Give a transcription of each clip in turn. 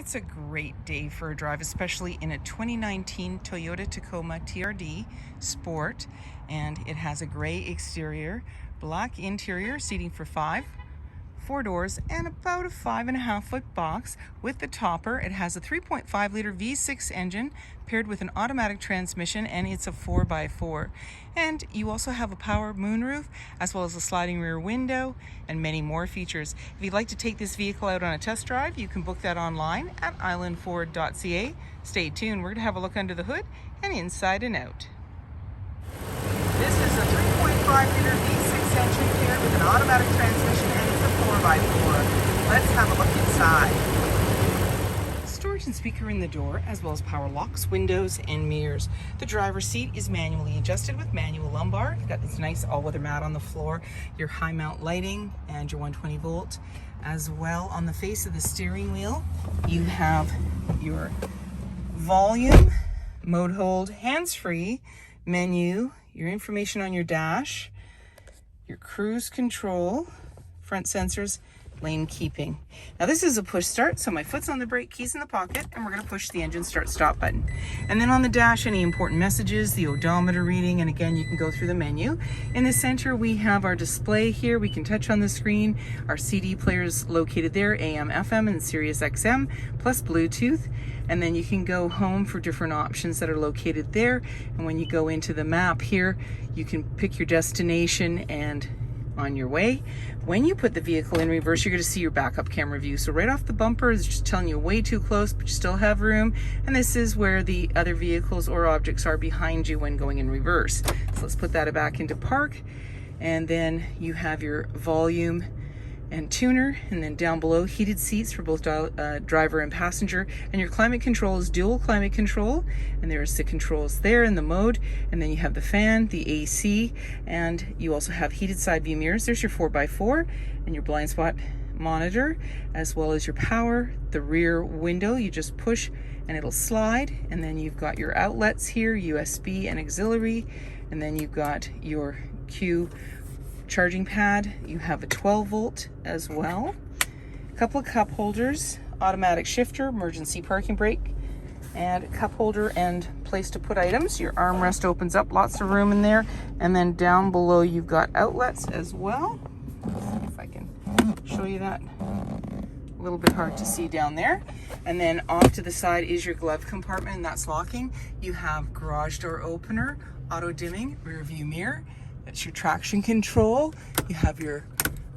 It's a great day for a drive, especially in a 2019 Toyota Tacoma TRD Sport, and it has a gray exterior, black interior, seating for 4 doors, and about a 5.5-foot box with the topper. It has a 3.5-liter V6 engine paired with an automatic transmission, and it's a 4x4. And you also have a power moonroof, as well as a sliding rear window, and many more features. If you'd like to take this vehicle out on a test drive, you can book that online at islandford.ca. Stay tuned. We're going to have a look under the hood and inside and out. This is a 3.5-liter V6 engine paired with an automatic transmission, and it's a 4x4. Let's have a look inside. Storage and speaker in the door, as well as power locks, windows, and mirrors. The driver's seat is manually adjusted with manual lumbar. You've got this nice all-weather mat on the floor, your high mount lighting, and your 120 volt. As well, on the face of the steering wheel, you have your volume, mode hold, hands-free, menu, your information on your dash, your cruise control, front sensors, lane keeping. Now this is a push start, so my foot's on the brake, keys in the pocket, and we're going to push the engine start stop button. And then on the dash, any important messages, the odometer reading, and again, you can go through the menu. In the center, we have our display here. We can touch on the screen. Our CD player is located there, AM, FM, and Sirius XM, plus Bluetooth. And then you can go home for different options that are located there. And when you go into the map here, you can pick your destination and on your way. When you put the vehicle in reverse, you're going to see your backup camera view. So right off the bumper is just telling you way too close, but you still have room. And this is where the other vehicles or objects are behind you when going in reverse. So let's put that back into park. And then you have your volume and tuner, and then down below, heated seats for both driver and passenger, and your climate control is dual climate control, and there's the controls there in the mode, and then you have the fan, the AC, and you also have heated side view mirrors. There's your 4x4 and your blind spot monitor, as well as your power, the rear window, you just push and it'll slide, and then you've got your outlets here, USB and auxiliary, and then you've got your Q charging pad. You have a 12 volt as well, a couple of cup holders, automatic shifter, emergency parking brake, and a cup holder and place to put items. Your armrest opens up, lots of room in there, and then down below you've got outlets as well. Let's see if I can show you that. A little bit hard to see down there. And then off to the side is your glove compartment, and that's locking. You have garage door opener, auto dimming, rear view mirror. That's your traction control. You have your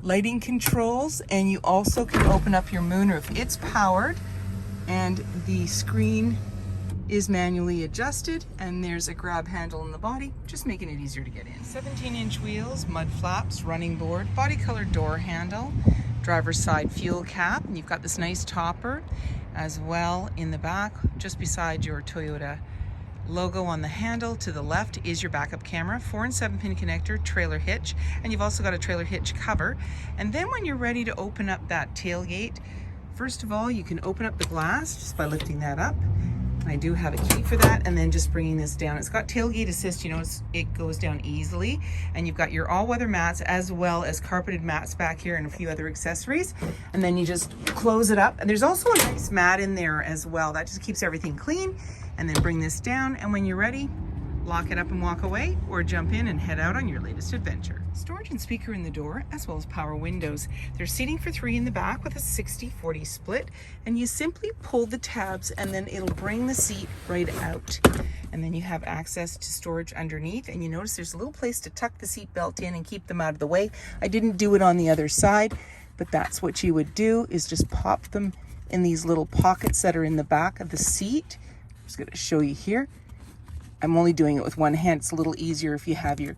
lighting controls, and you also can open up your moonroof. It's powered, and the screen is manually adjusted, and there's a grab handle in the body, just making it easier to get in. 17-inch wheels, mud flaps, running board, body colored door handle, driver's side fuel cap, and you've got this nice topper as well in the back, just beside your Toyota logo on the handle. To the left is your backup camera, 4 and 7-pin connector, trailer hitch, and you've also got a trailer hitch cover. And then when you're ready to open up that tailgate, first of all, you can open up the glass just by lifting that up. I do have a key for that, and then just bringing this down. It's got tailgate assist, you know, it goes down easily, and you've got your all-weather mats as well as carpeted mats back here and a few other accessories. And then you just close it up, and there's also a nice mat in there as well. That just keeps everything clean. And then bring this down, and when you're ready, lock it up and walk away, or jump in and head out on your latest adventure. Storage and speaker in the door, as well as power windows. There's seating for 3 in the back with a 60-40 split, and you simply pull the tabs and then it'll bring the seat right out. And then you have access to storage underneath, and you notice there's a little place to tuck the seat belt in and keep them out of the way. I didn't do it on the other side, but that's what you would do, is just pop them in these little pockets that are in the back of the seat. I'm just going to show you here. I'm only doing it with one hand. It's a little easier if you have your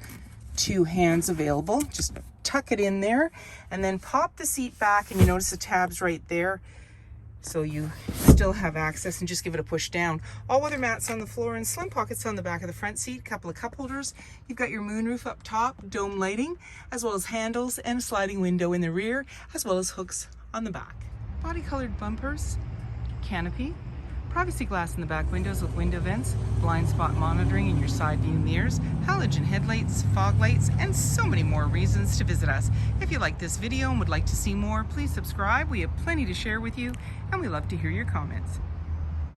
2 hands available. Just tuck it in there and then pop the seat back, and you notice the tabs right there. So you still have access, and just give it a push down. All-weather mats on the floor and slim pockets on the back of the front seat, a couple of cup holders. You've got your moonroof up top, dome lighting, as well as handles and a sliding window in the rear, as well as hooks on the back. Body colored bumpers, canopy, privacy glass in the back windows with window vents, blind spot monitoring in your side view mirrors, halogen headlights, fog lights, and so many more reasons to visit us. If you like this video and would like to see more, please subscribe. We have plenty to share with you, and we love to hear your comments.